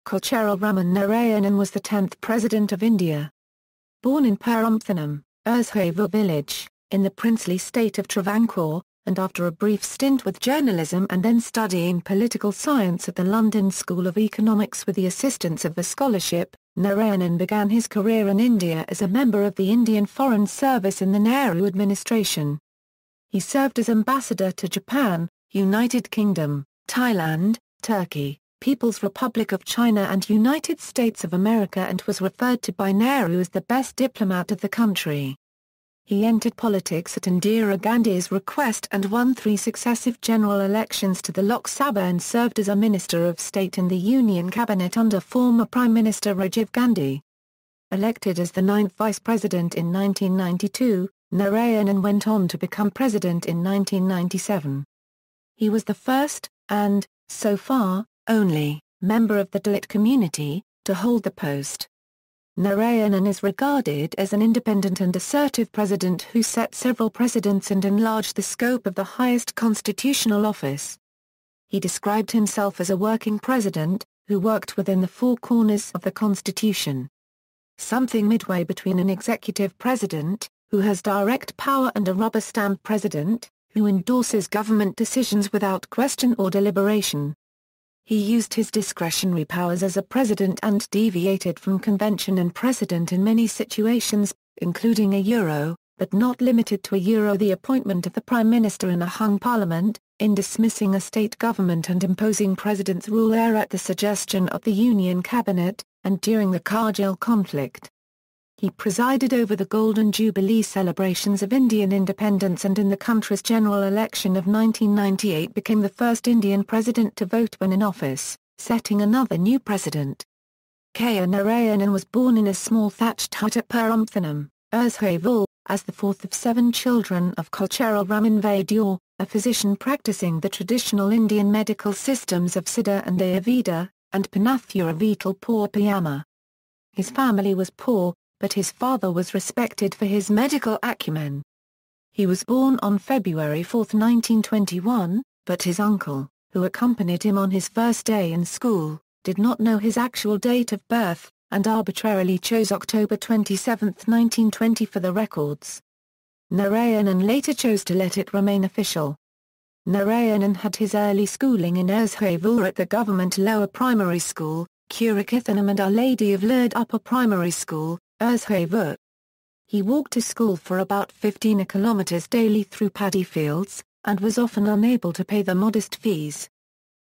Kocheril Raman Narayanan was the 10th President of India. Born in Perumthanam, Uzhavoor village, in the princely state of Travancore, and after a brief stint with journalism and then studying political science at the London School of Economics with the assistance of a scholarship, Narayanan began his career in India as a member of the Indian Foreign Service in the Nehru administration. He served as ambassador to Japan, United Kingdom, Thailand, Turkey, People's Republic of China and United States of America and was referred to by Nehru as the best diplomat of the country. He entered politics at Indira Gandhi's request and won 3 successive general elections to the Lok Sabha and served as a Minister of State in the Union Cabinet under former Prime Minister Rajiv Gandhi. Elected as the 9th Vice President in 1992, Narayanan went on to become President in 1997. He was the first, and, so far, only, member of the Dalit community, to hold the post. Narayanan is regarded as an independent and assertive president who set several precedents and enlarged the scope of the highest constitutional office. He described himself as a working president, who worked within the 4 corners of the constitution. Something midway between an executive president, who has direct power, and a rubber-stamp president, who endorses government decisions without question or deliberation. He used his discretionary powers as a president and deviated from convention and precedent in many situations, including but not limited to the appointment of the Prime Minister in a hung parliament, in dismissing a state government and imposing President's rule at the suggestion of the Union Cabinet, and during the Kargil Conflict. He presided over the Golden Jubilee celebrations of Indian independence and in the country's general election of 1998 became the first Indian president to vote when in office, setting another new precedent. Kr Narayanan was born in a small thatched hut at Perumthanam, Uzhavoor, as the 4th of 7 children of Kocheril Raman Narayanan, a physician practicing the traditional Indian medical systems of Siddha and Ayurveda, and Panathura Vital Purpayama. His family was poor, but his father was respected for his medical acumen. He was born on February 4, 1921, but his uncle, who accompanied him on his first day in school, did not know his actual date of birth, and arbitrarily chose October 27, 1920 for the records. Narayanan later chose to let it remain official. Narayanan had his early schooling in Uzhavoor at the government lower primary school, Prumthanam, and Our Lady of Lourdes upper primary school, Uzhavoor. He walked to school for about 15 kilometers daily through paddy fields, and was often unable to pay the modest fees.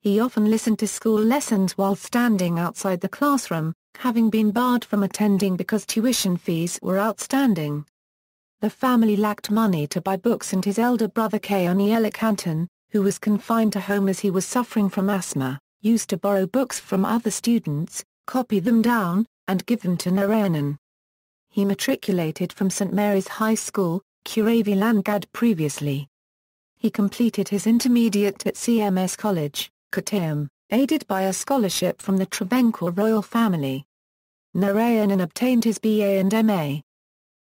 He often listened to school lessons while standing outside the classroom, having been barred from attending because tuition fees were outstanding. The family lacked money to buy books and his elder brother Kr Narayanan, who was confined to home as he was suffering from asthma, used to borrow books from other students, copy them down, and give them to Narayanan. He matriculated from St. Mary's High School, Kuravilangad previously. He completed his intermediate at CMS College, Kottayam, aided by a scholarship from the Travancore royal family. Narayanan obtained his BA and MA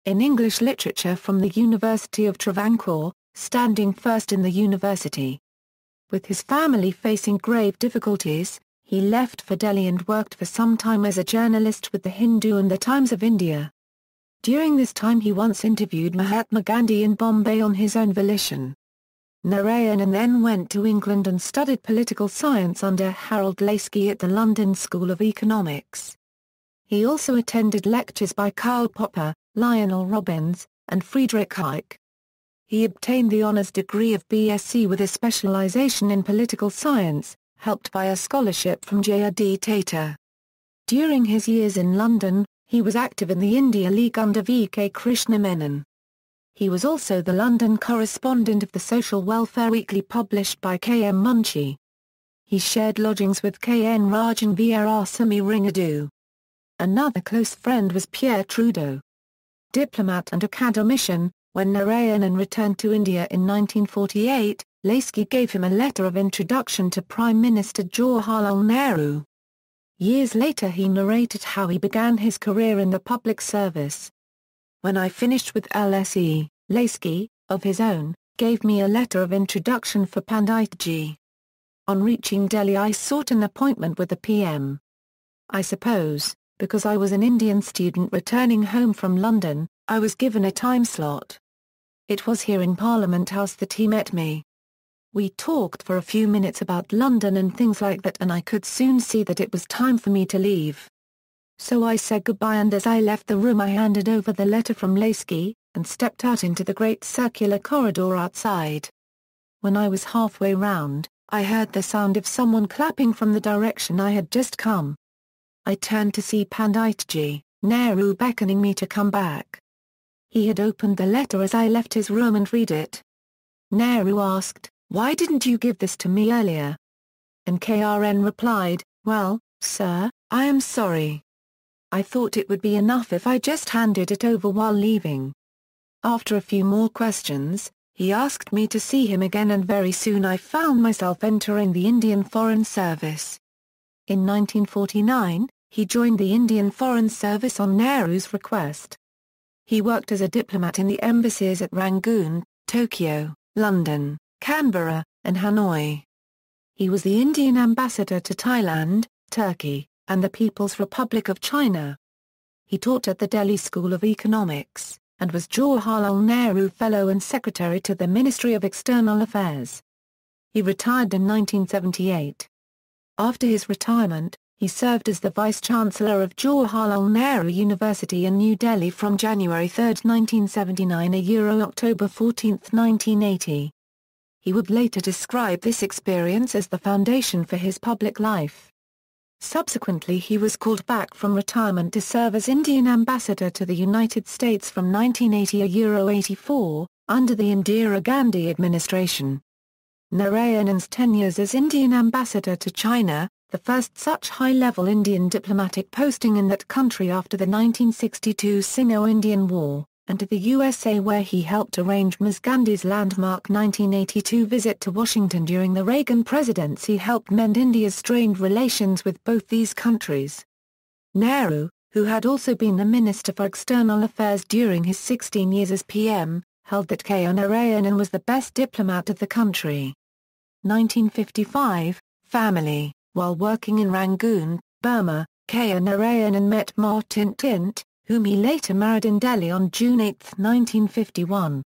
in English literature from the University of Travancore, standing first in the university. With his family facing grave difficulties, he left for Delhi and worked for some time as a journalist with the Hindu and the Times of India. During this time he once interviewed Mahatma Gandhi in Bombay on his own volition. Narayanan then went to England and studied political science under Harold Laski at the London School of Economics. He also attended lectures by Karl Popper, Lionel Robbins, and Friedrich Hayek. He obtained the honours degree of BSc with a specialisation in political science, helped by a scholarship from J.R.D. Tata. During his years in London, he was active in the India League under V.K. Krishna Menon. He was also the London correspondent of the Social Welfare Weekly published by K.M. Munshi. He shared lodgings with K.N. Rajan Veerasamy Ringadu. Another close friend was Pierre Trudeau. Diplomat and academician, when Narayanan returned to India in 1948, Laski gave him a letter of introduction to Prime Minister Jawaharlal Nehru. Years later he narrated how he began his career in the public service. When I finished with LSE, Laski, of his own, gave me a letter of introduction for Panditji. On reaching Delhi I sought an appointment with the PM. I suppose, because I was an Indian student returning home from London, I was given a time slot. It was here in Parliament House that he met me. We talked for a few minutes about London and things like that, and I could soon see that it was time for me to leave. So I said goodbye, and as I left the room I handed over the letter from Lasky, and stepped out into the great circular corridor outside. When I was halfway round, I heard the sound of someone clapping from the direction I had just come. I turned to see Panditji Nehru beckoning me to come back. He had opened the letter as I left his room and read it. Nehru asked, "Why didn't you give this to me earlier?" And Kr replied, "Well, sir, I am sorry. I thought it would be enough if I just handed it over while leaving." After a few more questions, he asked me to see him again, and very soon I found myself entering the Indian Foreign Service. In 1949, he joined the Indian Foreign Service on Nehru's request. He worked as a diplomat in the embassies at Rangoon, Tokyo, London, Canberra, and Hanoi. He was the Indian ambassador to Thailand, Turkey, and the People's Republic of China. He taught at the Delhi School of Economics, and was Jawaharlal Nehru Fellow and Secretary to the Ministry of External Affairs. He retired in 1978. After his retirement, he served as the Vice-Chancellor of Jawaharlal Nehru University in New Delhi from January 3, 1979 to October 14, 1980. He would later describe this experience as the foundation for his public life. Subsequently he was called back from retirement to serve as Indian ambassador to the United States from 1980 to 84, under the Indira Gandhi administration. Narayanan's tenures as Indian ambassador to China, the first such high-level Indian diplomatic posting in that country after the 1962 Sino-Indian War, and to the USA where he helped arrange Ms. Gandhi's landmark 1982 visit to Washington during the Reagan presidency, helped mend India's strained relations with both these countries. Nehru, who had also been the Minister for External Affairs during his 16 years as PM, held that Kr Narayanan was the best diplomat of the country. 1955, family. While working in Rangoon, Burma, Kr Narayanan met Ma Tint, whom he later married in Delhi on June 8, 1951.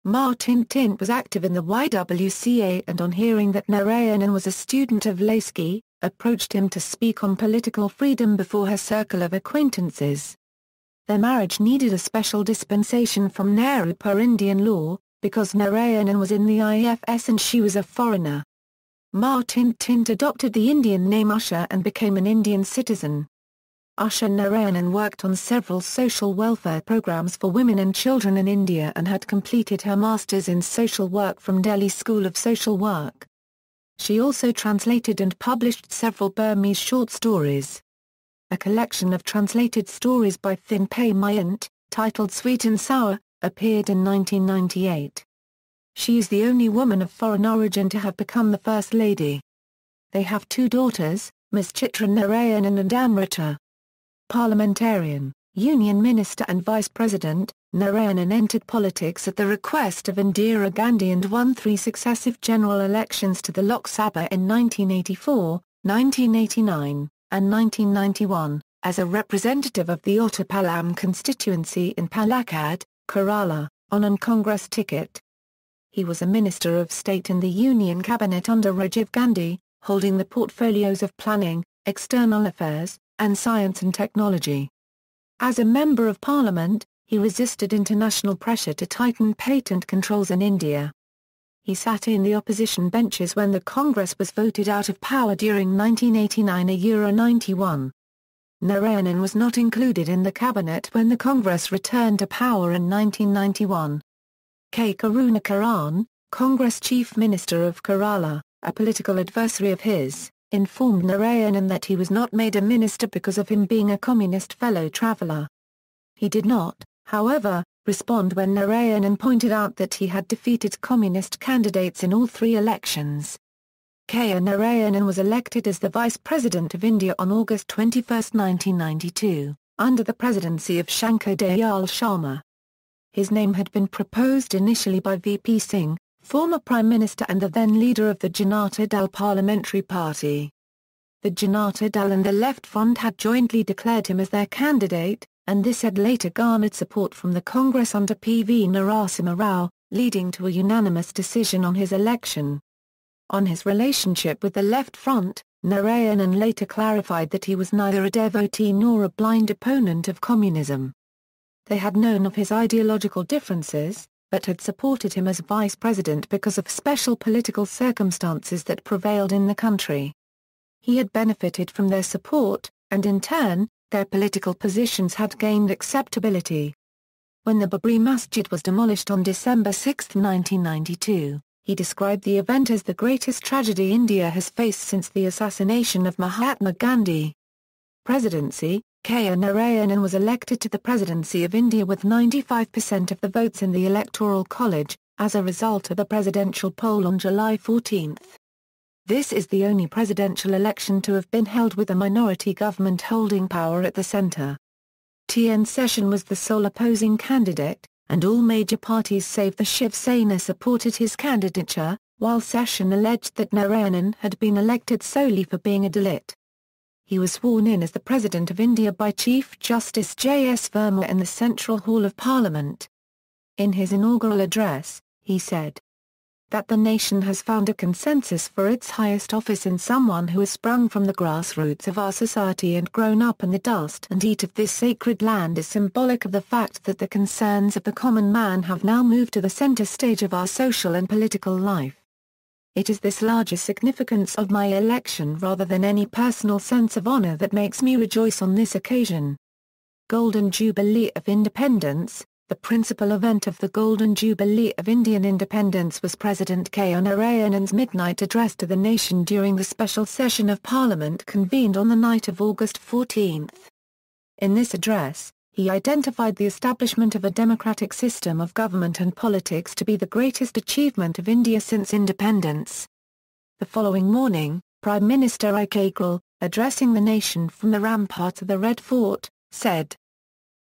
Ma Tint was active in the YWCA, and on hearing that Narayanan was a student of Lasky, approached him to speak on political freedom before her circle of acquaintances. Their marriage needed a special dispensation from Nehru per Indian law, because Narayanan was in the IFS and she was a foreigner. Ma Tint adopted the Indian name Usha and became an Indian citizen. Usha Narayanan worked on several social welfare programs for women and children in India and had completed her Masters in Social Work from Delhi School of Social Work. She also translated and published several Burmese short stories. A collection of translated stories by Thinpay Myint, titled Sweet and Sour, appeared in 1998. She is the only woman of foreign origin to have become the First Lady. They have two daughters, Ms. Chitra Narayanan and Amrita. Parliamentarian, Union Minister and Vice President, Narayanan entered politics at the request of Indira Gandhi and won 3 successive general elections to the Lok Sabha in 1984, 1989, and 1991, as a representative of the Ottapalam constituency in Palakkad, Kerala, on an Congress ticket. He was a Minister of State in the Union Cabinet under Rajiv Gandhi, holding the portfolios of Planning, External Affairs, and Science and Technology. As a Member of Parliament, he resisted international pressure to tighten patent controls in India. He sat in the opposition benches when the Congress was voted out of power during 1989–91. Narayanan was not included in the cabinet when the Congress returned to power in 1991. K. Karunakarn, Congress Chief Minister of Kerala, a political adversary of his, informed Narayanan that he was not made a minister because of him being a communist fellow traveller. He did not, however, respond when Narayanan pointed out that he had defeated communist candidates in all 3 elections. Kr Narayanan was elected as the Vice President of India on August 21, 1992, under the presidency of Shankar Dayal Sharma. His name had been proposed initially by VP Singh, former Prime Minister and the then leader of the Janata Dal parliamentary party. The Janata Dal and the Left Front had jointly declared him as their candidate, and this had later garnered support from the Congress under P.V. Narasimha Rao, leading to a unanimous decision on his election. On his relationship with the Left Front, Narayanan later clarified that he was neither a devotee nor a blind opponent of communism. They had known of his ideological differences, but had supported him as vice president because of special political circumstances that prevailed in the country. He had benefited from their support, and in turn, their political positions had gained acceptability. When the Babri Masjid was demolished on December 6, 1992, he described the event as the greatest tragedy India has faced since the assassination of Mahatma Gandhi. Presidency: Kr Narayanan was elected to the Presidency of India with 95% of the votes in the Electoral College, as a result of the presidential poll on July 14. This is the only presidential election to have been held with a minority government holding power at the centre. TN Session was the sole opposing candidate, and all major parties save the Shiv Sena supported his candidature, while Session alleged that Narayanan had been elected solely for being a Dalit. He was sworn in as the President of India by Chief Justice J.S. Verma in the Central Hall of Parliament. In his inaugural address, he said that the nation has found a consensus for its highest office in someone who has sprung from the grassroots of our society and grown up in the dust and heat of this sacred land is symbolic of the fact that the concerns of the common man have now moved to the center stage of our social and political life. It is this larger significance of my election rather than any personal sense of honor that makes me rejoice on this occasion. Golden Jubilee of Independence. The principal event of the Golden Jubilee of Indian Independence was President Kr Narayanan's midnight address to the nation during the special session of Parliament convened on the night of August 14. In this address, he identified the establishment of a democratic system of government and politics to be the greatest achievement of India since independence. The following morning, Prime Minister Rajiv, addressing the nation from the ramparts of the Red Fort, said,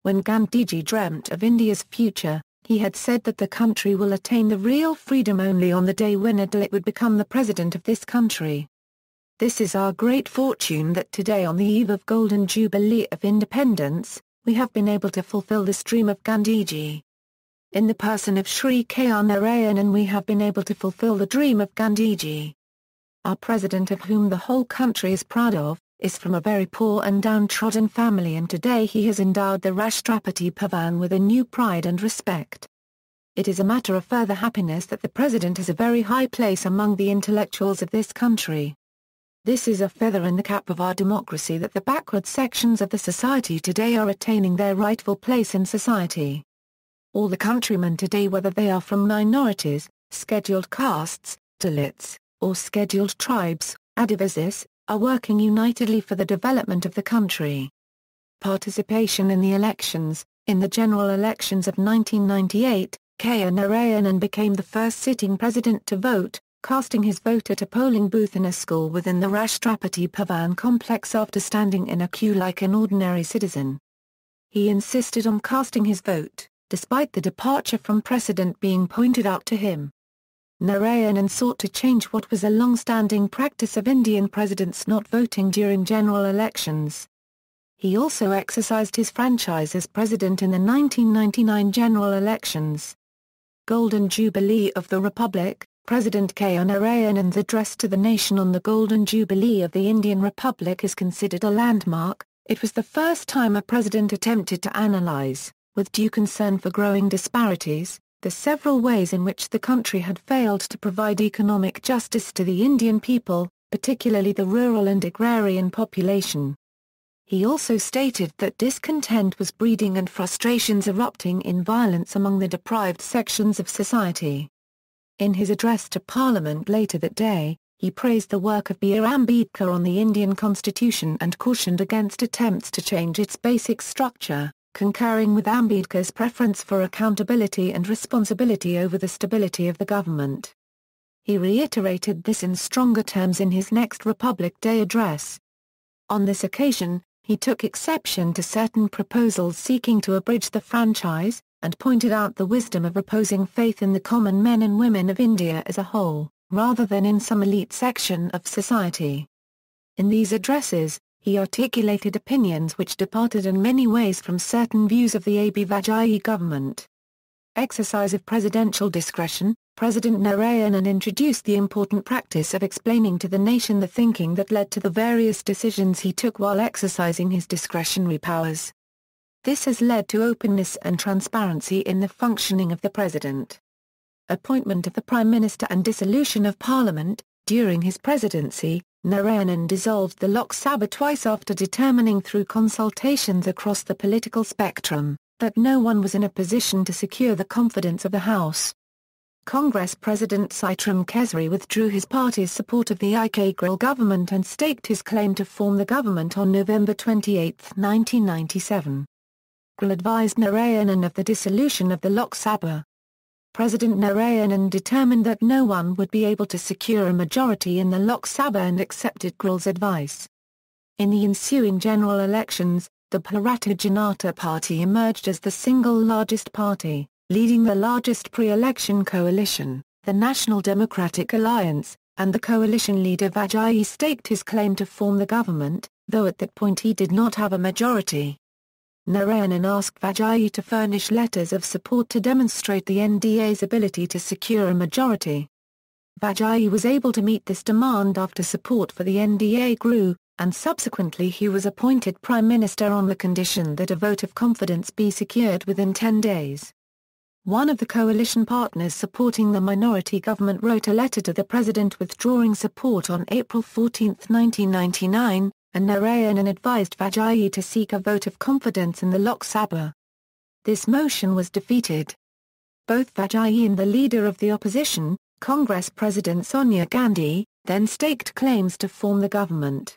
"When Gandhiji dreamt of India's future, he had said that the country will attain the real freedom only on the day when a Dalit would become the president of this country. This is our great fortune that today on the eve of Golden Jubilee of Independence, we have been able to fulfill this dream of Gandhiji. In the person of Shri Kr Narayanan we have been able to fulfill the dream of Gandhiji. Our president, of whom the whole country is proud of, is from a very poor and downtrodden family, and today he has endowed the Rashtrapati Bhavan with a new pride and respect. It is a matter of further happiness that the president has a very high place among the intellectuals of this country. This is a feather in the cap of our democracy that the backward sections of the society today are attaining their rightful place in society. All the countrymen today, whether they are from minorities, scheduled castes, Dalits, or scheduled tribes, Adivasis, are working unitedly for the development of the country. Participation in the elections. In the general elections of 1998, Kr Narayanan became the first sitting president to vote, casting his vote at a polling booth in a school within the Rashtrapati Bhavan complex after standing in a queue like an ordinary citizen. He insisted on casting his vote, despite the departure from precedent being pointed out to him. Narayanan sought to change what was a long-standing practice of Indian presidents not voting during general elections. He also exercised his franchise as president in the 1999 general elections. Golden Jubilee of the Republic. President Kr Narayanan's address to the nation on the Golden Jubilee of the Indian Republic is considered a landmark. It was the first time a president attempted to analyze, with due concern for growing disparities, the several ways in which the country had failed to provide economic justice to the Indian people, particularly the rural and agrarian population. He also stated that discontent was breeding and frustrations erupting in violence among the deprived sections of society. In his address to Parliament later that day, he praised the work of B. R. Ambedkar on the Indian Constitution and cautioned against attempts to change its basic structure, concurring with Ambedkar's preference for accountability and responsibility over the stability of the government. He reiterated this in stronger terms in his next Republic Day address. On this occasion, he took exception to certain proposals seeking to abridge the franchise, and pointed out the wisdom of reposing faith in the common men and women of India as a whole, rather than in some elite section of society. In these addresses, he articulated opinions which departed in many ways from certain views of the A.B. Vajpayee government. Exercise of presidential discretion. President Narayanan introduced the important practice of explaining to the nation the thinking that led to the various decisions he took while exercising his discretionary powers. This has led to openness and transparency in the functioning of the President. Appointment of the Prime Minister and dissolution of Parliament. During his presidency, Narayanan dissolved the Lok Sabha twice after determining through consultations across the political spectrum that no one was in a position to secure the confidence of the House. Congress President Sitram Kesri withdrew his party's support of the Kargil government and staked his claim to form the government on November 28, 1997. Kargil advised Narayanan of the dissolution of the Lok Sabha. President Narayanan determined that no one would be able to secure a majority in the Lok Sabha and accepted Kargil's advice. In the ensuing general elections, the Bharatiya Janata Party emerged as the single largest party, leading the largest pre-election coalition, the National Democratic Alliance, and the coalition leader Vajpayee staked his claim to form the government, though at that point he did not have a majority. Narayanan asked Vajpayee to furnish letters of support to demonstrate the NDA's ability to secure a majority. Vajpayee was able to meet this demand after support for the NDA grew, and subsequently he was appointed Prime Minister on the condition that a vote of confidence be secured within 10 days. One of the coalition partners supporting the minority government wrote a letter to the President withdrawing support on April 14, 1999, and Narayanan advised Vajpayee to seek a vote of confidence in the Lok Sabha. This motion was defeated. Both Vajpayee and the leader of the opposition, Congress President Sonia Gandhi, then staked claims to form the government.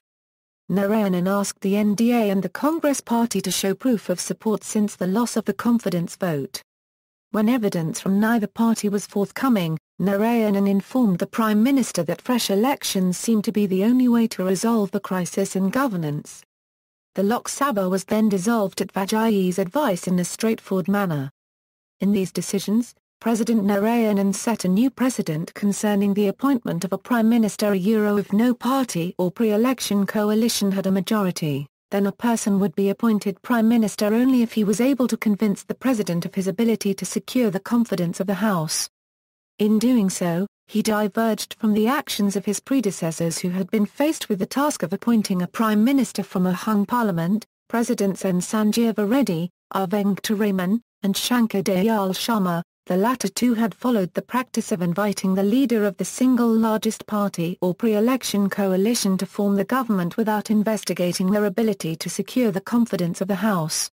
Narayanan asked the NDA and the Congress Party to show proof of support since the loss of the confidence vote. When evidence from neither party was forthcoming, Narayanan informed the Prime Minister that fresh elections seemed to be the only way to resolve the crisis in governance. The Lok Sabha was then dissolved at Vajpayee's advice in a straightforward manner. In these decisions, President Narayanan set a new precedent concerning the appointment of a Prime Minister. If no party or pre-election coalition had a majority, then a person would be appointed Prime Minister only if he was able to convince the President of his ability to secure the confidence of the House. In doing so, he diverged from the actions of his predecessors who had been faced with the task of appointing a Prime Minister from a hung parliament. Presidents N. Sanjeeva Reddy, R. Venkataraman, and Shankar Dayal Sharma. The latter two had followed the practice of inviting the leader of the single largest party or pre-election coalition to form the government without investigating their ability to secure the confidence of the House.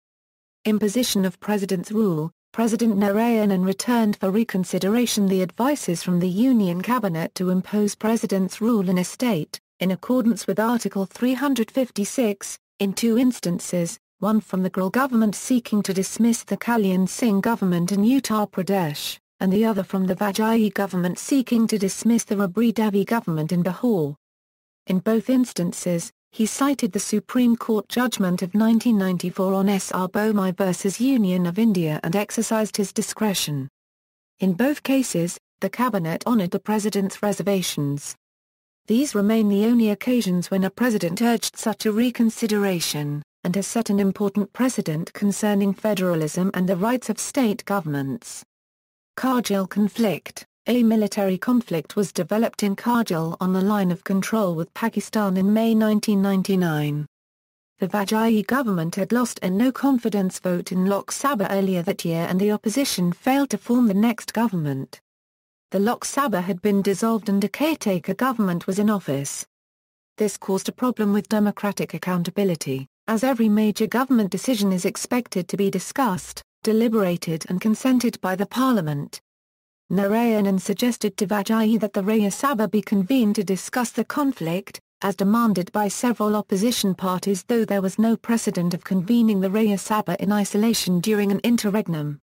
Imposition of President's rule. President Narayanan returned for reconsideration the advices from the Union Cabinet to impose President's rule in a state, in accordance with Article 356, in two instances, one from the Kargil government seeking to dismiss the Kalyan Singh government in Uttar Pradesh, and the other from the Vajpayee government seeking to dismiss the Rabri Devi government in Bihar. In both instances, he cited the Supreme Court judgment of 1994 on S.R. Bomai v. Union of India and exercised his discretion. In both cases, the Cabinet honoured the President's reservations. These remain the only occasions when a President urged such a reconsideration, and has set an important precedent concerning federalism and the rights of state governments. Kargil Conflict. A military conflict was developed in Kargil on the line of control with Pakistan in May 1999. The Vajpayee government had lost a no-confidence vote in Lok Sabha earlier that year and the opposition failed to form the next government. The Lok Sabha had been dissolved and a caretaker government was in office. This caused a problem with democratic accountability, as every major government decision is expected to be discussed, deliberated and consented by the parliament. Narayanan suggested to Vajpayee that the Rajya Sabha be convened to discuss the conflict, as demanded by several opposition parties, though there was no precedent of convening the Rajya Sabha in isolation during an interregnum.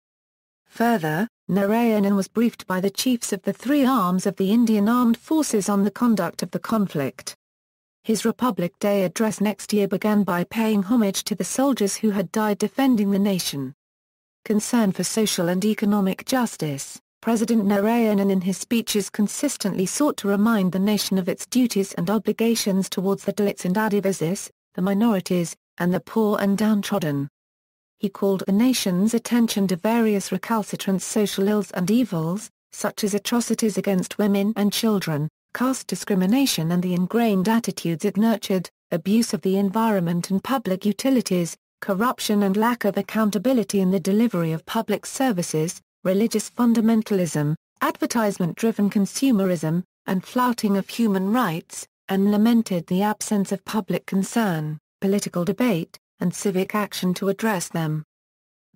Further, Narayanan was briefed by the chiefs of the three arms of the Indian Armed Forces on the conduct of the conflict. His Republic Day address next year began by paying homage to the soldiers who had died defending the nation. Concern for social and economic justice. President Narayanan in his speeches consistently sought to remind the nation of its duties and obligations towards the Dalits and Adivasis, the minorities, and the poor and downtrodden. He called the nation's attention to various recalcitrant social ills and evils, such as atrocities against women and children, caste discrimination and the ingrained attitudes it nurtured, abuse of the environment and public utilities, corruption and lack of accountability in the delivery of public services, religious fundamentalism, advertisement-driven consumerism, and flouting of human rights, and lamented the absence of public concern, political debate, and civic action to address them.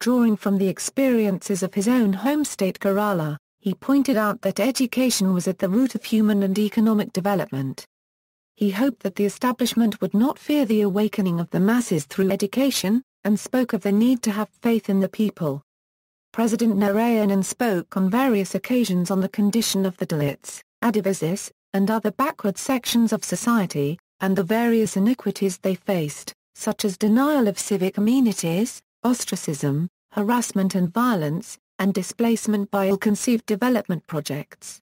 Drawing from the experiences of his own home state Kerala, he pointed out that education was at the root of human and economic development. He hoped that the establishment would not fear the awakening of the masses through education, and spoke of the need to have faith in the people. President Narayanan spoke on various occasions on the condition of the Dalits, Adivasis, and other backward sections of society, and the various iniquities they faced, such as denial of civic amenities, ostracism, harassment and violence, and displacement by ill-conceived development projects.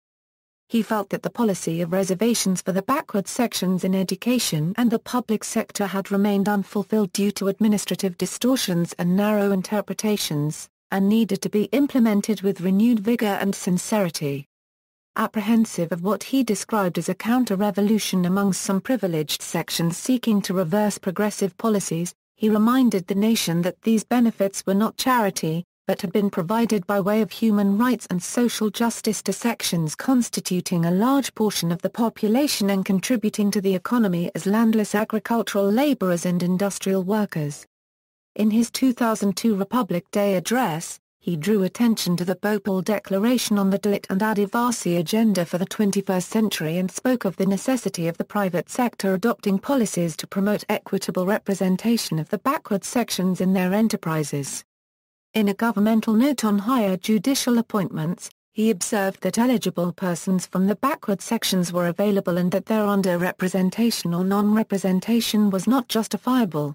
He felt that the policy of reservations for the backward sections in education and the public sector had remained unfulfilled due to administrative distortions and narrow interpretations, and needed to be implemented with renewed vigor and sincerity. Apprehensive of what he described as a counter-revolution among some privileged sections seeking to reverse progressive policies, he reminded the nation that these benefits were not charity, but had been provided by way of human rights and social justice to sections constituting a large portion of the population and contributing to the economy as landless agricultural laborers and industrial workers. In his 2002 Republic Day address, he drew attention to the Bhopal Declaration on the Dalit and Adivasi agenda for the 21st century and spoke of the necessity of the private sector adopting policies to promote equitable representation of the backward sections in their enterprises. In a governmental note on higher judicial appointments, he observed that eligible persons from the backward sections were available and that their under-representation or non-representation was not justifiable.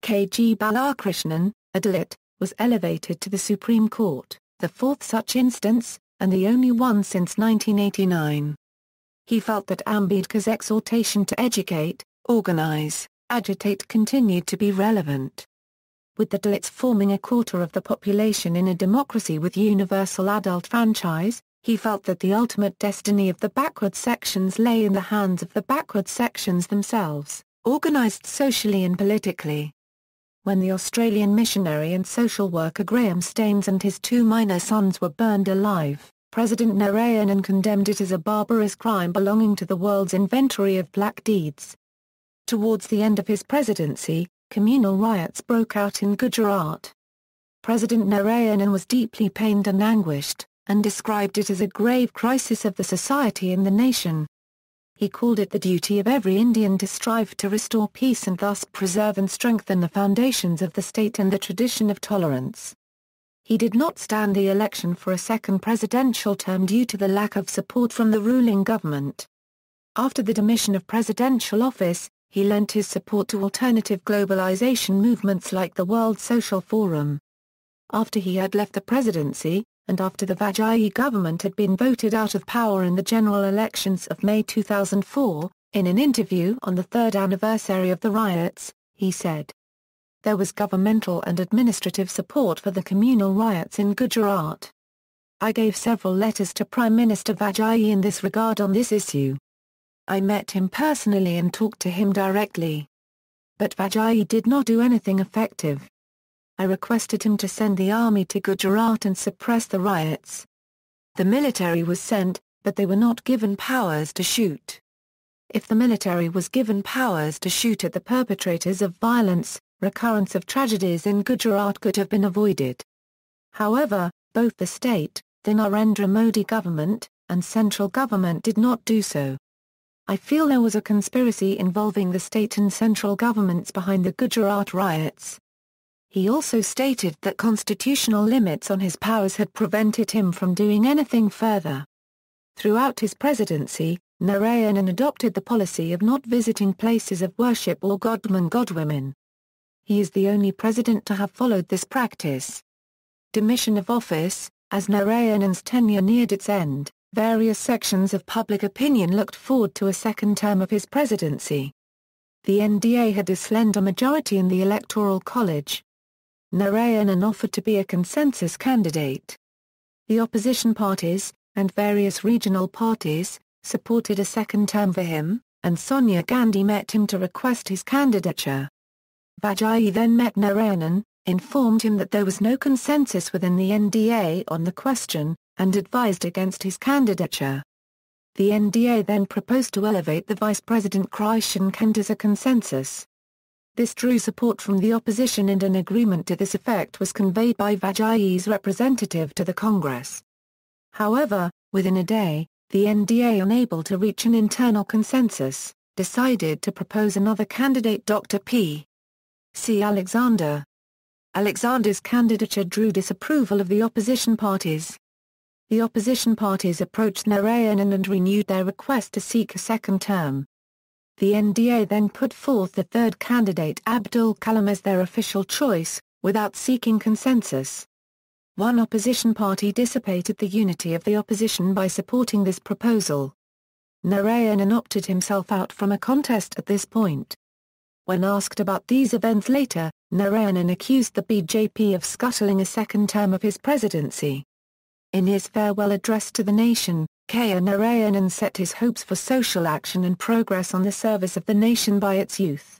K.G. Balakrishnan, a Dalit, was elevated to the Supreme Court, the fourth such instance, and the only one since 1989. He felt that Ambedkar's exhortation to educate, organize, agitate continued to be relevant. With the Dalits forming a quarter of the population in a democracy with universal adult franchise, he felt that the ultimate destiny of the backward sections lay in the hands of the backward sections themselves, organized socially and politically. When the Australian missionary and social worker Graham Staines and his two minor sons were burned alive, President Narayanan condemned it as a barbarous crime belonging to the world's inventory of black deeds. Towards the end of his presidency, communal riots broke out in Gujarat. President Narayanan was deeply pained and anguished, and described it as a grave crisis of the society and the nation. He called it the duty of every Indian to strive to restore peace and thus preserve and strengthen the foundations of the state and the tradition of tolerance. He did not stand the election for a second presidential term due to the lack of support from the ruling government. After the demission of presidential office, he lent his support to alternative globalization movements like the World Social Forum. After he had left the presidency, and after the Vajpayee government had been voted out of power in the general elections of May 2004, in an interview on the third anniversary of the riots, he said, "There was governmental and administrative support for the communal riots in Gujarat. I gave several letters to Prime Minister Vajpayee in this regard on this issue. I met him personally and talked to him directly. But Vajpayee did not do anything effective. I requested him to send the army to Gujarat and suppress the riots. The military was sent, but they were not given powers to shoot. If the military was given powers to shoot at the perpetrators of violence, recurrence of tragedies in Gujarat could have been avoided. However, both the state, the Narendra Modi government, and central government did not do so. I feel there was a conspiracy involving the state and central governments behind the Gujarat riots." He also stated that constitutional limits on his powers had prevented him from doing anything further. Throughout his presidency, Narayanan adopted the policy of not visiting places of worship or godmen-godwomen. He is the only president to have followed this practice. Demission of office. As Narayanan's tenure neared its end, various sections of public opinion looked forward to a second term of his presidency. The NDA had a slender majority in the Electoral College. Narayanan offered to be a consensus candidate. The opposition parties, and various regional parties, supported a second term for him, and Sonia Gandhi met him to request his candidature. Vajayee then met Narayanan, informed him that there was no consensus within the NDA on the question, and advised against his candidature. The NDA then proposed to elevate the Vice President Kr Narayanan as a consensus. This drew support from the opposition and an agreement to this effect was conveyed by Vajayee's representative to the Congress. However, within a day, the NDA, unable to reach an internal consensus, decided to propose another candidate, Dr. P. C. Alexander. Alexander's candidature drew disapproval of the opposition parties. The opposition parties approached Narayanan and renewed their request to seek a second term. The NDA then put forth the third candidate, Abdul Kalam, as their official choice, without seeking consensus. One opposition party dissipated the unity of the opposition by supporting this proposal. Narayanan opted himself out from a contest at this point. When asked about these events later, Narayanan accused the BJP of scuttling a second term of his presidency. In his farewell address to the nation, Kr Narayanan set his hopes for social action and progress on the service of the nation by its youth.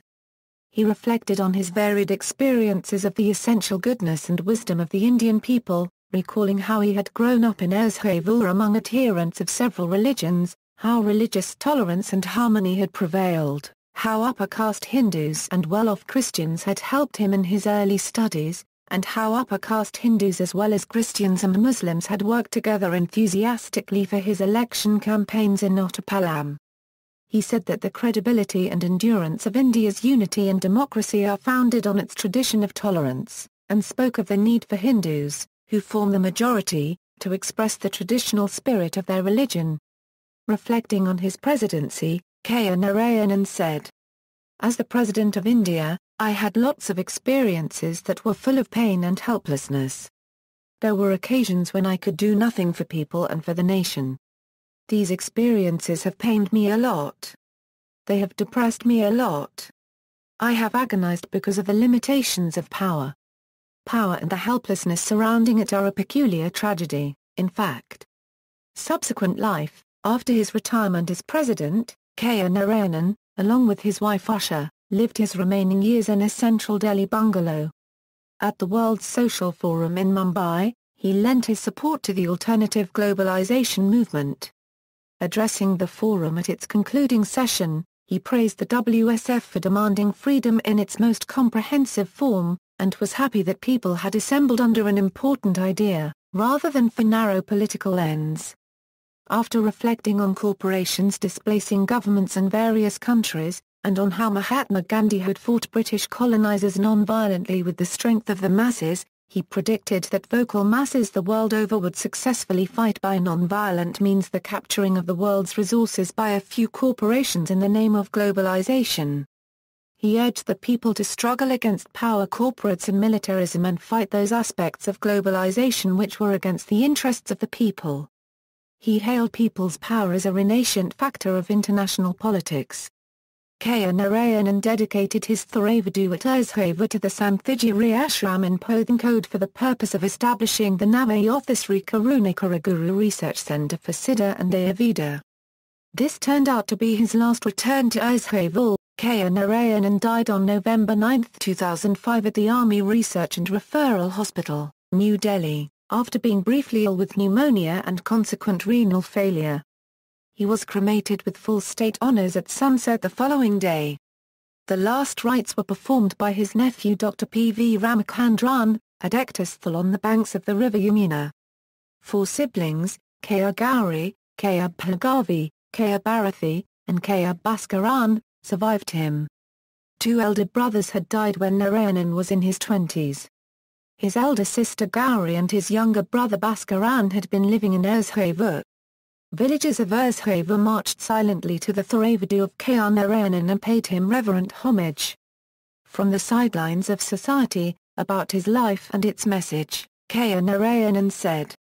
He reflected on his varied experiences of the essential goodness and wisdom of the Indian people, recalling how he had grown up in Uzhavoor among adherents of several religions, how religious tolerance and harmony had prevailed, how upper caste Hindus and well-off Christians had helped him in his early studies, and how upper caste Hindus as well as Christians and Muslims had worked together enthusiastically for his election campaigns in Kottayam. He said that the credibility and endurance of India's unity and democracy are founded on its tradition of tolerance, and spoke of the need for Hindus, who form the majority, to express the traditional spirit of their religion. Reflecting on his presidency, Kr Narayanan said, "As the President of India, I had lots of experiences that were full of pain and helplessness. There were occasions when I could do nothing for people and for the nation. These experiences have pained me a lot. They have depressed me a lot. I have agonized because of the limitations of power. Power and the helplessness surrounding it are a peculiar tragedy, in fact." Subsequent life: after his retirement as president, Kr Narayanan, along with his wife Usha, lived his remaining years in a central Delhi bungalow. At the World Social Forum in Mumbai, he lent his support to the alternative globalization movement. Addressing the forum at its concluding session, he praised the WSF for demanding freedom in its most comprehensive form, and was happy that people had assembled under an important idea, rather than for narrow political ends. After reflecting on corporations displacing governments in various countries, and on how Mahatma Gandhi had fought British colonizers non-violently with the strength of the masses, he predicted that vocal masses the world over would successfully fight by non-violent means the capturing of the world's resources by a few corporations in the name of globalization. He urged the people to struggle against power corporates and militarism and fight those aspects of globalization which were against the interests of the people. He hailed people's power as a renascent factor of international politics. Kr Narayanan dedicated his Tharavadu at Uzhavoor to the Santhigiri Ashram in Pothankode for the purpose of establishing the Navayothasri Karunakara Guru Research Centre for Siddha and Ayurveda. This turned out to be his last return to Uzhavoor. Kr Narayanan died on November 9, 2005 at the Army Research and Referral Hospital, New Delhi, after being briefly ill with pneumonia and consequent renal failure. He was cremated with full state honours at sunset the following day. The last rites were performed by his nephew Dr. P.V. Ramachandran, at Ektasthal on the banks of the river Yamuna. 4 siblings, Kr Gauri, Kr Bhargavi, Kr Bharathi, and Kr Bhaskaran, survived him. 2 elder brothers had died when Narayanan was in his 20s. His elder sister Gauri and his younger brother Bhaskaran had been living in Uzhavoor. Villagers of Uzhavoor marched silently to the Tharavadu of Kr Narayanan and paid him reverent homage. From the sidelines of society, about his life and its message, Kr Narayanan said,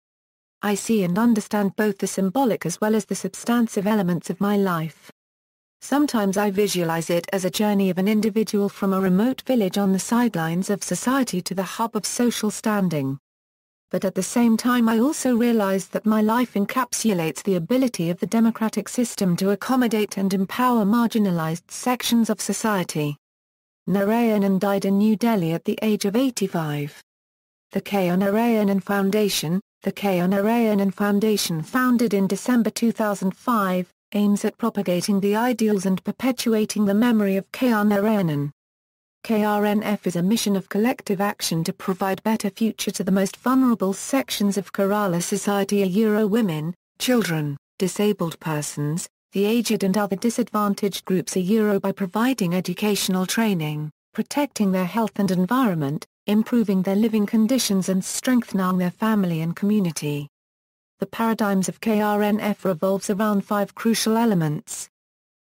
I see and understand both the symbolic as well as the substantive elements of my life. Sometimes I visualize it as a journey of an individual from a remote village on the sidelines of society to the hub of social standing. But at the same time I also realize that my life encapsulates the ability of the democratic system to accommodate and empower marginalized sections of society. Narayanan died in New Delhi at the age of 85. The Kr Narayanan Foundation, the Kr Narayanan Foundation, founded in December 2005, aims at propagating the ideals and perpetuating the memory of Kr Narayanan. KRNF is a mission of collective action to provide better future to the most vulnerable sections of Kerala society, women, children, disabled persons, the aged and other disadvantaged groups, by providing educational training, protecting their health and environment, improving their living conditions and strengthening their family and community. The paradigms of KRNF revolves around 5 crucial elements.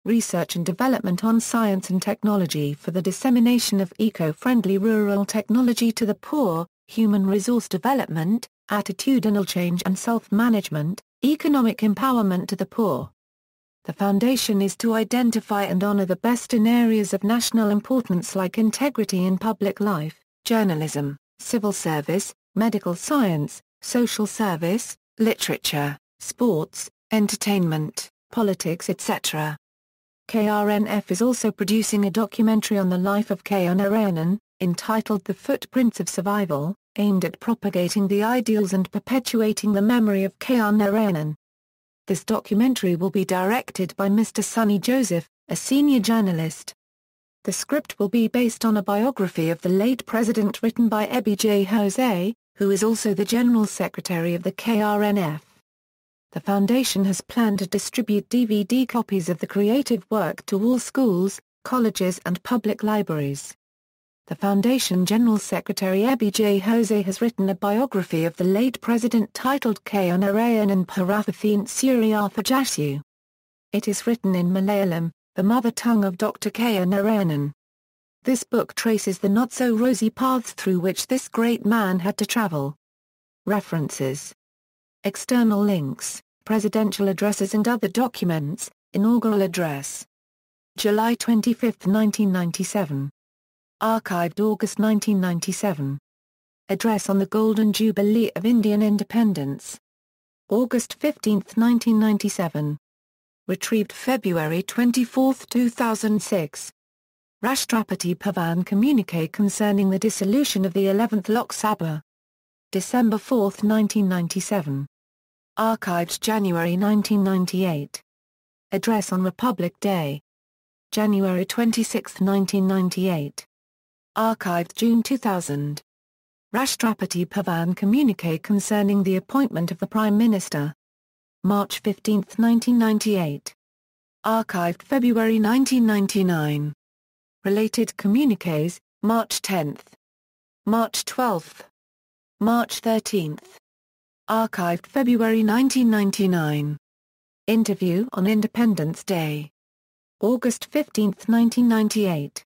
Research and development on science and technology for the dissemination of eco-friendly rural technology to the poor, human resource development, attitudinal change and self-management, economic empowerment to the poor. The foundation is to identify and honor the best in areas of national importance like integrity in public life, journalism, civil service, medical science, social service, literature, sports, entertainment, politics, etc. KRNF is also producing a documentary on the life of Kr Narayanan, entitled The Footprints of Survival, aimed at propagating the ideals and perpetuating the memory of Kr Narayanan. This documentary will be directed by Mr. Sunny Joseph, a senior journalist. The script will be based on a biography of the late president written by J. Jose, who is also the General Secretary of the KRNF. The foundation has planned to distribute DVD copies of the creative work to all schools, colleges and public libraries. The Foundation General Secretary J. Jose has written a biography of the late president titled Kr Narayanan Parathathin Suriyathajasu. It is written in Malayalam, the mother tongue of Dr. Kr Narayanan. This book traces the not-so-rosy paths through which this great man had to travel. References. External links, presidential addresses and other documents, inaugural address. July 25, 1997. Archived August 1997. Address on the Golden Jubilee of Indian Independence. August 15, 1997. Retrieved February 24, 2006. Rashtrapati Bhavan Communique concerning the dissolution of the 11th Lok Sabha. December 4, 1997. Archived January 1998. Address on Republic Day. January 26, 1998. Archived June 2000. Rashtrapati Bhavan Communique concerning the appointment of the Prime Minister. March 15, 1998. Archived February 1999. Related communiques, March 10. March 12. March 13. Archived February 1999. Interview on Independence Day. August 15, 1998.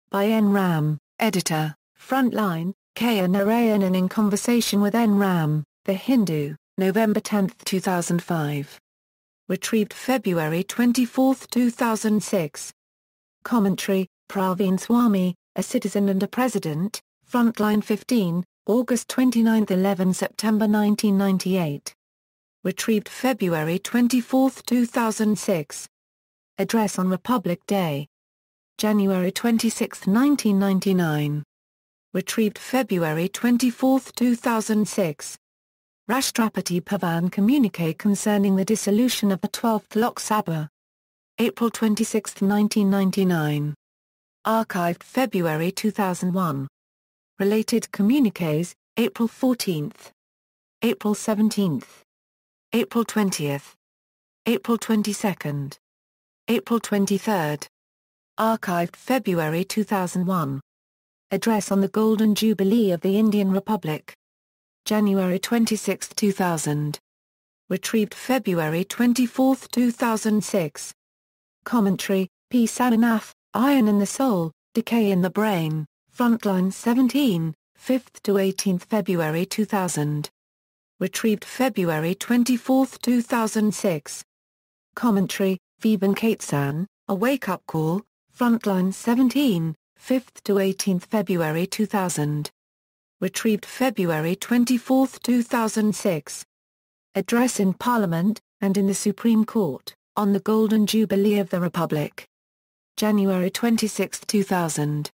By N. Ram, Editor, Frontline, Kr Narayanan in conversation with N. Ram, The Hindu, November 10, 2005. Retrieved February 24, 2006. Commentary, Praveen Swami, A Citizen and a President, Frontline 15, August 29, 11 September 1998. Retrieved February 24, 2006. Address on Republic Day. January 26, 1999. Retrieved February 24, 2006. Rashtrapati Bhavan Communique concerning the dissolution of the 12th Lok Sabha. April 26, 1999. Archived February 2001. Related communiques, April 14. April 17. April 20. April 22. April 23. Archived February 2001. Address on the Golden Jubilee of the Indian Republic. January 26, 2000. Retrieved February 24, 2006. Commentary, P. Saranath, Iron in the Soul, Decay in the Brain, Frontline 17, 5th to 18th February 2000. Retrieved February 24, 2006. Commentary, Veben Katesan, A Wake-Up Call, Frontline 17, 5th to 18th February 2000. Retrieved February 24, 2006. Address in Parliament, and in the Supreme Court, on the Golden Jubilee of the Republic. January 26, 2000.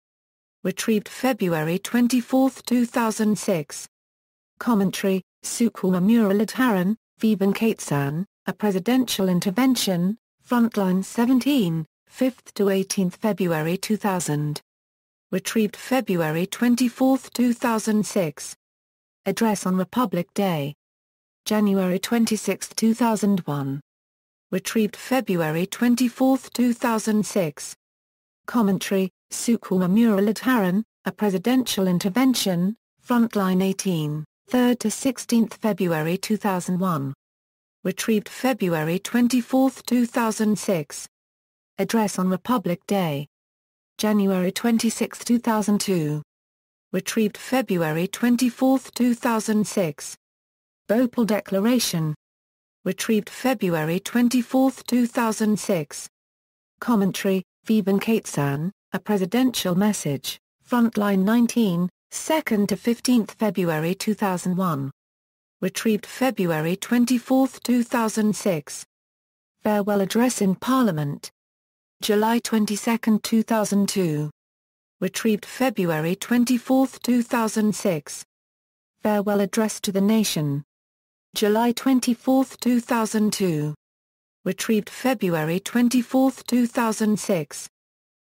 Retrieved February 24, 2006. Commentary, Sukhuma Muralidharan, Veben Katesan, A Presidential Intervention, Frontline 17, 5th to 18th February 2000. Retrieved February 24, 2006. Address on Republic Day. January 26, 2001. Retrieved February 24, 2006. Commentary, Sukhuma Muralidharan, A Presidential Intervention, Frontline 18, 3rd to 16th February 2001. Retrieved February 24, 2006. Address on Republic Day. January 26, 2002. Retrieved February 24, 2006. Bhopal Declaration. Retrieved February 24, 2006. Commentary, Veben Katesan, A Presidential Message, Frontline 19, 2nd to 15th February 2001. Retrieved February 24, 2006. Farewell Address in Parliament. July 22, 2002. Retrieved February 24, 2006. Farewell Address to the Nation. July 24, 2002. Retrieved February 24, 2006.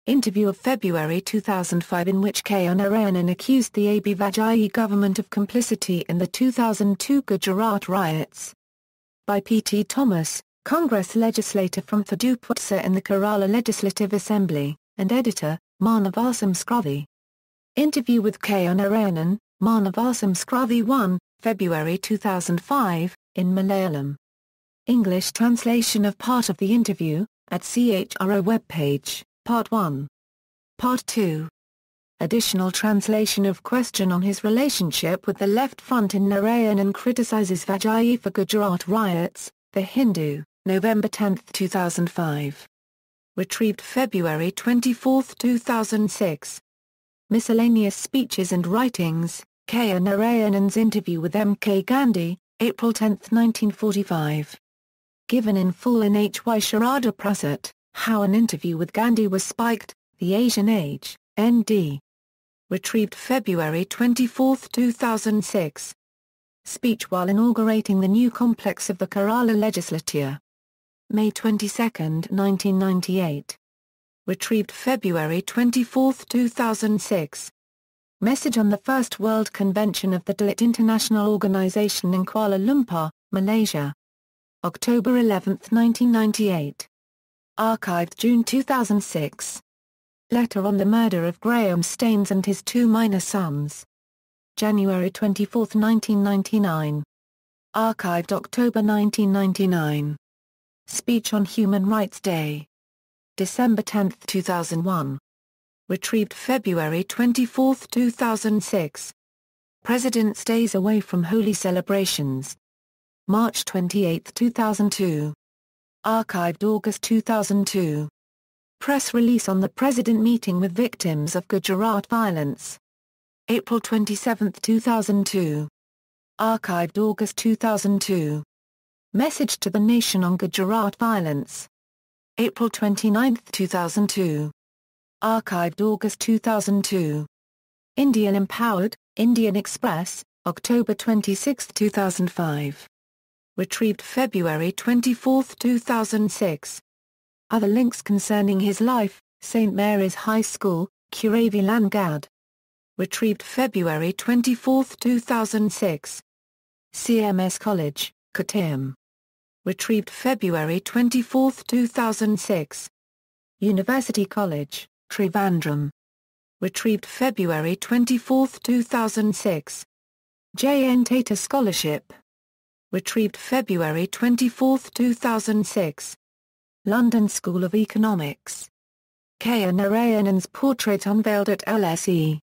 Interview of February 2005 in which Kr Narayanan accused the AB Vajpayee government of complicity in the 2002 Gujarat riots. By P. T. Thomas, Congress legislator from Thaduputsa in the Kerala Legislative Assembly, and editor, Manavasam Scravi. Interview with Kr Narayanan, Manavasam Scravi 1, February 2005, in Malayalam. English translation of part of the interview, at CHRO webpage, Part 1. Part 2. Additional translation of question on his relationship with the Left Front in Narayanan criticizes Vajpayee for Gujarat riots, The Hindu, November 10, 2005. Retrieved February 24, 2006. Miscellaneous speeches and writings, Kr Narayanan's interview with M.K. Gandhi, April 10, 1945. Given in full in H.Y. Sharada Prasad, How an Interview with Gandhi Was Spiked, The Asian Age, N.D. Retrieved February 24, 2006. Speech while inaugurating the new complex of the Kerala Legislature. May 22, 1998. Retrieved February 24, 2006. Message on the First World Convention of the Dalit International Organization in Kuala Lumpur, Malaysia. October 11, 1998. Archived June 2006. Letter on the murder of Graham Staines and his two minor sons. January 24, 1999. Archived October 1999. Speech on Human Rights Day. December 10, 2001. Retrieved February 24, 2006. President stays away from holy celebrations. March 28, 2002. Archived August 2002. Press release on the President meeting with victims of Gujarat violence. April 27, 2002. Archived August 2002. Message to the Nation on Gujarat violence. April 29, 2002. Archived August 2002. Indian Empowered, Indian Express, October 26, 2005. Retrieved February 24, 2006. Other links concerning his life, St. Mary's High School, Kuravilangad. Retrieved February 24, 2006. CMS College, Kottayam. Retrieved February 24, 2006. University College, Trivandrum. Retrieved February 24, 2006. J. N. Tata Scholarship. Retrieved February 24, 2006. London School of Economics. Kr Narayanan's portrait unveiled at LSE.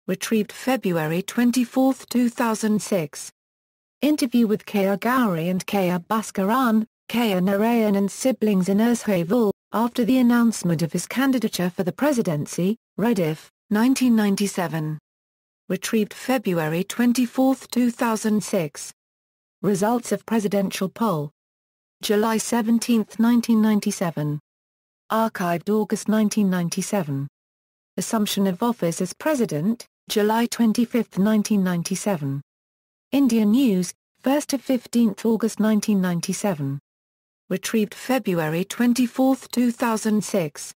Retrieved February 24, 2006. Interview with Kr Gauri and Kr Bhaskaran, Kr Narayanan's siblings in Uzhavoor, after the announcement of his candidature for the presidency, Rediff, 1997. Retrieved February 24, 2006. Results of presidential poll. July 17, 1997. Archived August 1997. Assumption of office as president, July 25, 1997. India News, 1 to 15 August 1997. Retrieved February 24, 2006.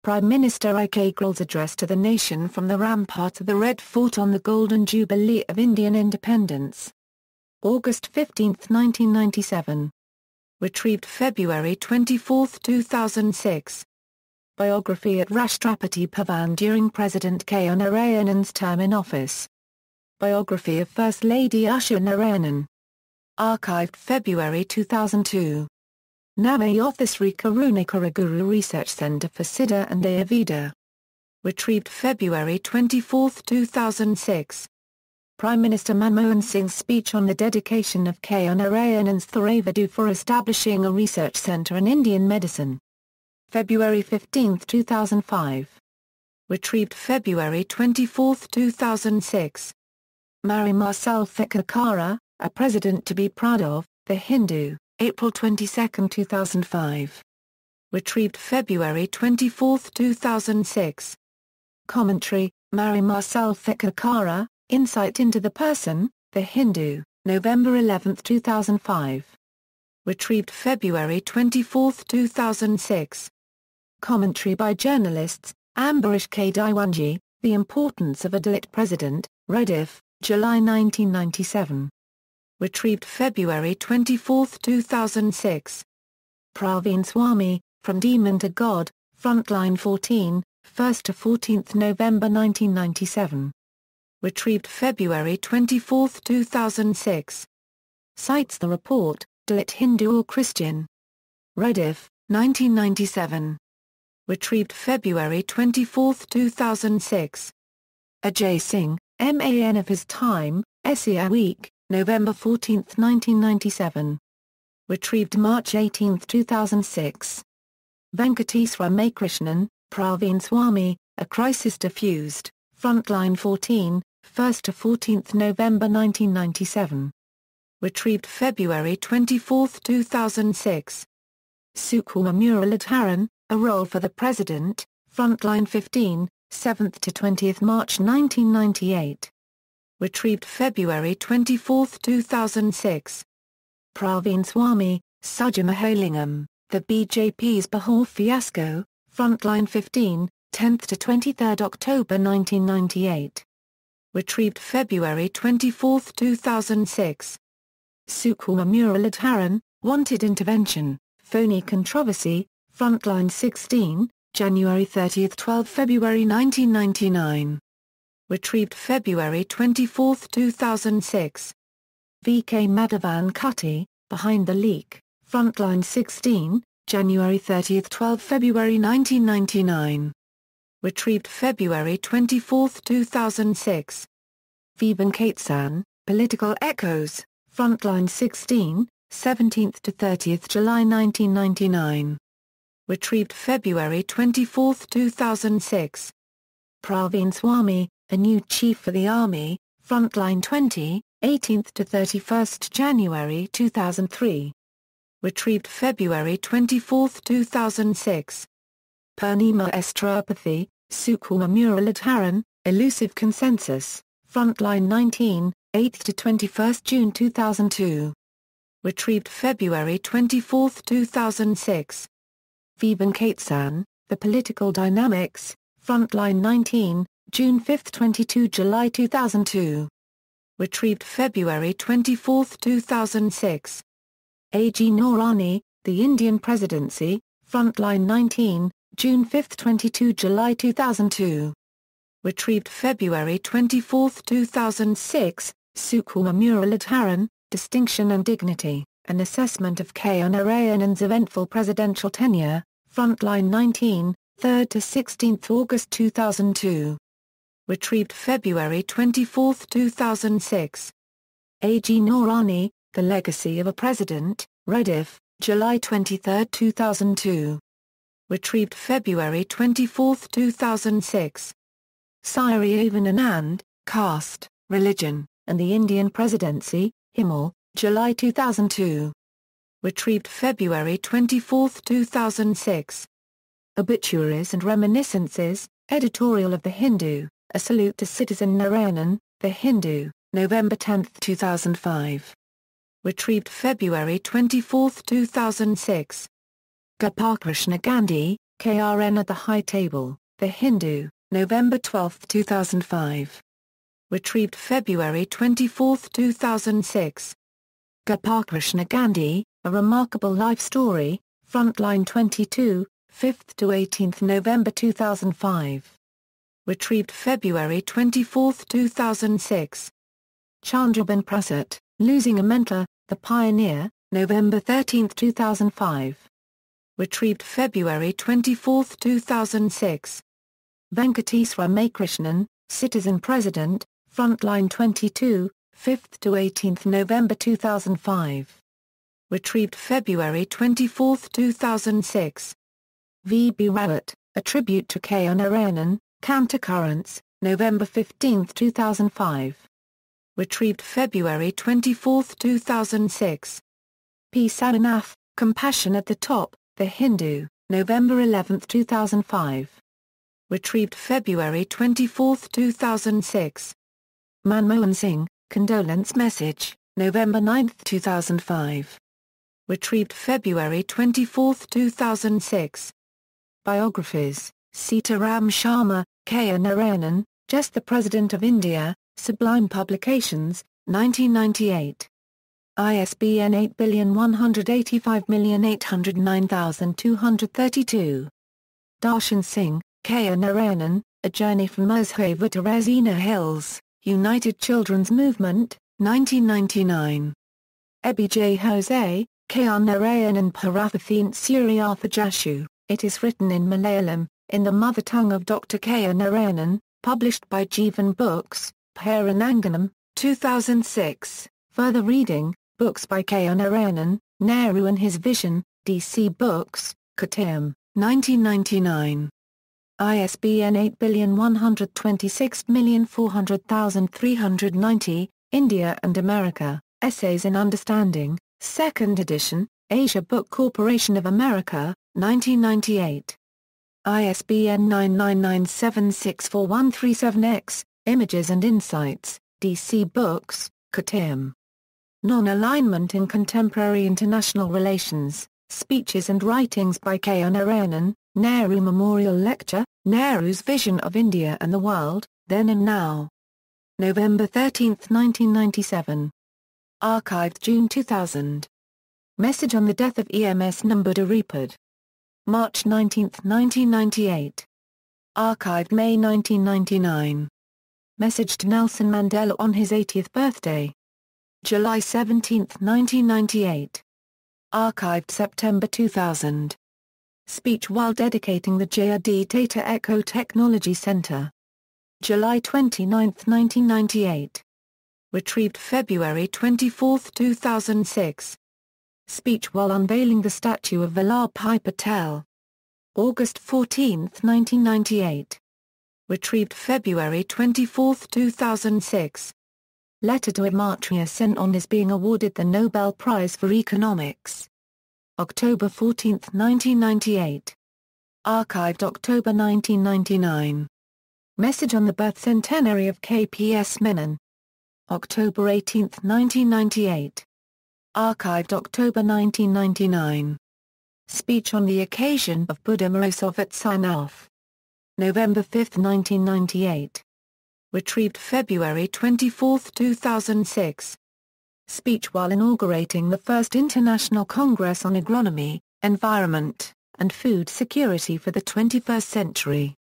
Prime Minister Kargil's address to the nation from the ramparts of the Red Fort on the Golden Jubilee of Indian independence. August 15, 1997. Retrieved February 24, 2006. Biography at Rashtrapati Bhavan during President Kr Narayanan's term in office. Biography of First Lady Usha Narayanan. Archived February 2002. Navayothasri Karunakara Guru Research Centre for Siddha and Ayurveda. Retrieved February 24, 2006. Prime Minister Manmohan Singh's speech on the dedication of Kr Narayanan's Theravada for establishing a research centre in Indian medicine. February 15, 2005. Retrieved February 24, 2006. Marimar Sulfikakara, A President to be Proud of, The Hindu, April 22, 2005. Retrieved February 24, 2006. Commentary, Marimar Sulfikakara, Insight into the Person, The Hindu, November 11, 2005. Retrieved February 24, 2006. Commentary by journalists, Ambarish K. Diwanji, The Importance of a Dalit President, Rediff, July 1997. Retrieved February 24, 2006. Praveen Swami, From Demon to God, Frontline 14, 1 to 14 November 1997. Retrieved February 24, 2006. Cites the report, Dalit Hindu or Christian. Rediff, 1997. Retrieved February 24, 2006. Ajay Singh, MAN of his time, SEA Week, November 14, 1997. Retrieved March 18, 2006. Venkatesh Ramakrishnan, Praveen Swami, A Crisis Diffused, Frontline 14, 1 to 14 November 1997. Retrieved February 24, 2006. Sukumar Muralidharan, A Role for the President, Frontline 15, 7 to 20 March 1998. Retrieved February 24, 2006. Praveen Swami, Sujamaholingam, The BJP's Bahor Fiasco, Frontline 15, 10 to 23 October 1998. Retrieved February 24, 2006. Sukumar Muralidharan, Wanted Intervention, Phony Controversy, Frontline 16, January 30, 12 February 1999. Retrieved February 24, 2006. V.K. Madhavan Kutty, Behind the Leak, Frontline 16, January 30, 12 February 1999. Retrieved February 24, 2006. Viban Katesan, Political Echoes, Frontline 16, 17 to 30 July 1999. Retrieved February 24, 2006. Praveen Swami, A New Chief for the Army, Frontline 20, 18 to 31 January 2003. Retrieved February 24, 2006. Purnima Estrapathy, Sukumar Muralidharan, Elusive Consensus, Frontline 19, 8 to 21 June 2002. Retrieved February 24, 2006. Viban Katesan, The Political Dynamics, Frontline 19, June 5, 22 July 2002. Retrieved February 24, 2006. A.G. Noorani, The Indian Presidency, Frontline 19, June 5, 22 July 2002. Retrieved February 24, 2006, Sukumar Muralidharan, Distinction and Dignity, An Assessment of Kr Narayanan's Eventful Presidential Tenure, Frontline 19, 3 to 16 August 2002. Retrieved February 24, 2006. A.G. Noorani, The Legacy of a President, Rediff, July 23, 2002. Retrieved February 24, 2006. Sairi Anand, Caste, Religion, and the Indian Presidency, Himal, July 2002. Retrieved February 24, 2006. Obituaries and Reminiscences, Editorial of The Hindu, A Salute to Citizen Narayanan, The Hindu, November 10, 2005. Retrieved February 24, 2006. Gopalkrishna Gandhi, Kr at the High Table, The Hindu, November 12, 2005. Retrieved February 24, 2006. Gopalkrishna Gandhi, A Remarkable Life Story, Frontline 22, 5th to 18th November 2005. Retrieved February 24, 2006. Chandraban Prasad, Losing a Mentor, The Pioneer, November 13, 2005. Retrieved February 24, 2006. Venkatesh Ramakrishnan, Citizen President, Frontline 22, 5th to 18th November 2005. Retrieved February 24, 2006. V.B. Rawat, A Tribute to Kr Narayanan, Countercurrents, November 15, 2005. Retrieved February 24, 2006. P. Saranath, Compassion at the Top, The Hindu, November 11, 2005. Retrieved February 24, 2006. Manmohan Singh, Condolence Message, November 9, 2005. Retrieved February 24, 2006. Biographies, Sitaram Sharma, Kr Narayanan, Just the President of India, Sublime Publications, 1998. ISBN 8185809232. Darshan Singh, Kr Narayanan, A Journey from Uzhavoor to Rasina Hills, United Children's Movement, 1999. Ebi J. Jose, Kr Narayanan Parathathint Suryarthajashu, It is Written in Malayalam, in the Mother Tongue of Dr. Kr Narayanan, published by Jeevan Books, Perananganam, 2006. Further reading, books by Kr Narayanan, Nehru and His Vision, DC Books, Kottayam, 1999. ISBN 8126400390, India and America, Essays in Understanding, 2nd edition, Asia Book Corporation of America, 1998. ISBN 999764137-X, Images and Insights, DC Books, Kottayam. Non-Alignment in Contemporary International Relations, Speeches and Writings by Kr Narayanan, Nehru Memorial Lecture, Nehru's Vision of India and the World, Then and Now. November 13, 1997. Archived June 2000. Message on the death of EMS Namboodiripad. March 19, 1998. Archived May 1999. Message to Nelson Mandela on his 80th birthday. July 17, 1998. Archived September 2000. Speech while dedicating the J.R.D. Tata Eco Technology Center. July 29, 1998. Retrieved February 24, 2006. Speech while unveiling the statue of Vallabhbhai Patel. August 14, 1998. Retrieved February 24, 2006. Letter to Amartya Sen on his being awarded the Nobel Prize for Economics. October 14, 1998. Archived October 1999. Message on the birth centenary of K.P.S. Menon. October 18, 1998. Archived October 1999. Speech on the occasion of Buddha Morozov at Sarnath. November 5, 1998. Retrieved February 24, 2006. Speech while inaugurating the first International Congress on Agronomy, Environment, and Food Security for the 21st Century.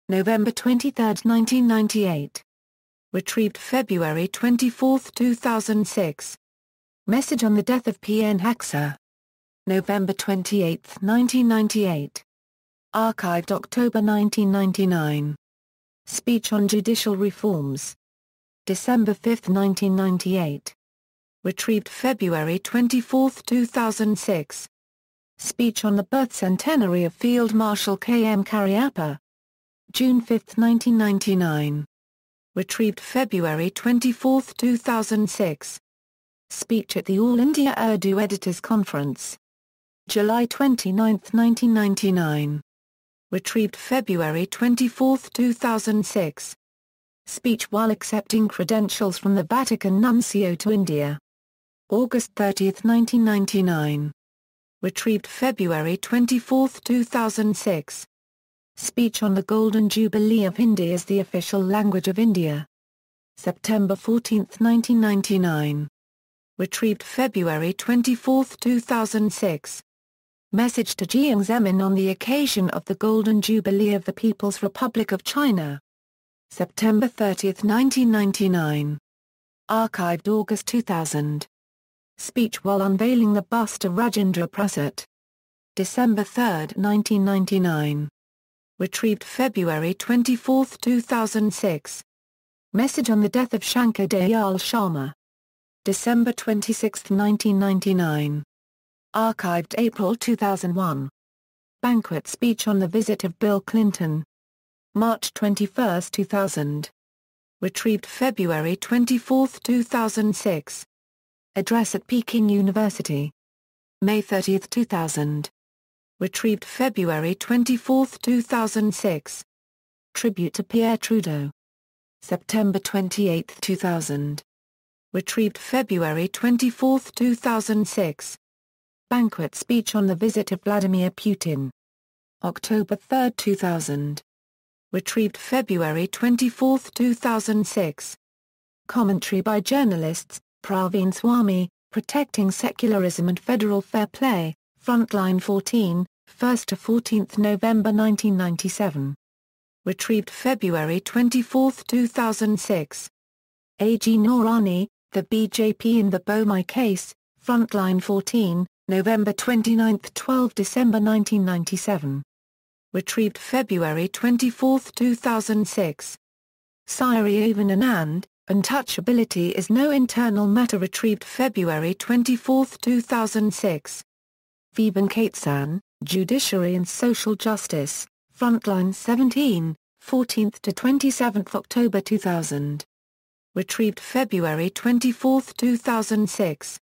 November 23, 1998. Retrieved February 24, 2006. Message on the death of P.N. Haxa. November 28, 1998. Archived October 1999. Speech on judicial reforms. December 5, 1998. Retrieved February 24, 2006. Speech on the birth centenary of Field Marshal K.M. Cariappa. June 5, 1999. Retrieved February 24, 2006. Speech at the All India Urdu Editors Conference. July 29, 1999. Retrieved February 24, 2006. Speech while accepting credentials from the Vatican Nuncio to India. August 30, 1999. Retrieved February 24, 2006. Speech on the Golden Jubilee of Hindi as the official language of India. September 14, 1999. Retrieved February 24, 2006. Message to Jiang Zemin on the occasion of the Golden Jubilee of the People's Republic of China. September 30, 1999. Archived August 2000. Speech while unveiling the bust of Rajendra Prasad. December 3, 1999. Retrieved February 24, 2006. Message on the death of Shankar Dayal Sharma. December 26, 1999. Archived April 2001. Banquet speech on the visit of Bill Clinton. March 21, 2000. Retrieved February 24, 2006. Address at Peking University. May 30, 2000. Retrieved February 24, 2006. Tribute to Pierre Trudeau. September 28, 2000. Retrieved February 24, 2006. Banquet speech on the visit of Vladimir Putin. October 3, 2000. Retrieved February 24, 2006. Commentary by journalists, Praveen Swami, Protecting Secularism and Federal Fair Play, Frontline 14, 1st to 14th November 1997. Retrieved February 24, 2006. A.G. Noorani, The BJP in the Bomai Case, Frontline 14, November 29, 12 December 1997. Retrieved February 24, 2006. Siri Avan Anand, Untouchability is no internal matter. Retrieved February 24, 2006. Vibhan Kaitsan, Judiciary and Social Justice, Frontline 17, 14th to 27th October 2000. Retrieved February 24, 2006.